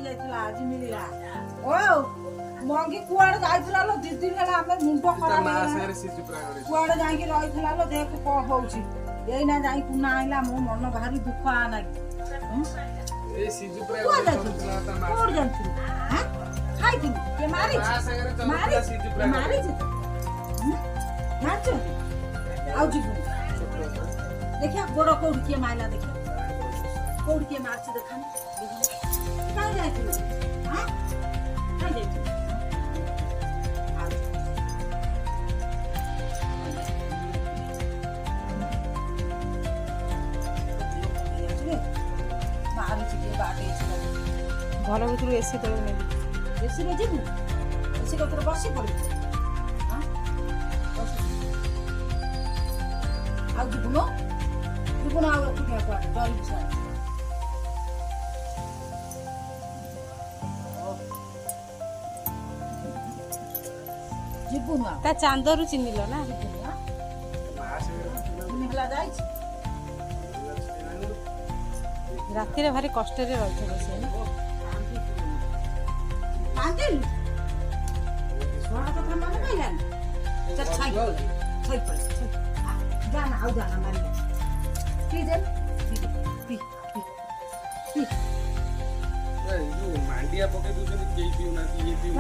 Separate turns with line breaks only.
ଯାଇଥିଲା ଆଜି ମିଳିଲା। ଓ ମଙ୍ଗି କୁଆଡେ ଯାଇଥିଲା ଲୋ 2 ଦିନ ହେଲା ଆମେ ମୁଣ୍ଡ ଖରାପ କୁଆଡେ ଯାଇକି ରହିଥିଲା ଲୋ ଦେଖ କଣ ହଉଛି ଏଇନା ଯାଇ କୁନା ଆଇଲା ମୋ ମନ ଭାରି ଦୁଃଖ ଆ ନାଗି
ଏଇ ସିଜୁ ପ୍ରାୟ
କୋଉଠି ଯାଇଥିଲୁ ହାଁ ଖାଇଥିଲୁ କେ ମାରିଛି ମାରିଛି ମାରିଛ ଆଉ ଯିବୁ ଦେଖିଆ ଗୋଡ କୋଉଠି କିଏ ମାଇଲା ଦେଖିଆ କୋଉଠି କିଏ ମାରିଛି ଦେଖାନି କାଇଁ ଯାଇଥିଲୁ ହାଁ କାଇଁ ଯାଇଥିଲୁ
ଘର ଭିତରୁ ଏସି ତଳକୁ ନେବି
ଏସିରେ ଯିବୁ ଏସି କତରେ ବସି ପଡ଼ିବୁ ଆଉ ଯିବୁନ ଆଉ ଏକୁଟିଆ କୁଆଡ଼େ ଡରିବୁ ସାର୍ ଯିବୁନ ଆଉ
ତା ଚାନ୍ଦରୁ ଚିହ୍ନିଲ ନା
ହେଲା ଯାଇଛି
ରାତିରେ ଭାରି କଷ୍ଟରେ ରହିଥିବ ସେ
କାନ୍ଦିଲୁ ଛୁଆ କଥା ମନେ ପାଇଲାନି ଚାଲ ଛାଇ ପଡେ ଜାନା ଆଉ ଜାନା ମାରିଲେ ପି ଦେ ପି
ମାଣ୍ଡିଆ ପକେଇ ଦଉଛନ୍ତି କେହି ପିଉନାହାନ୍ତି ଇଏ ପିଉ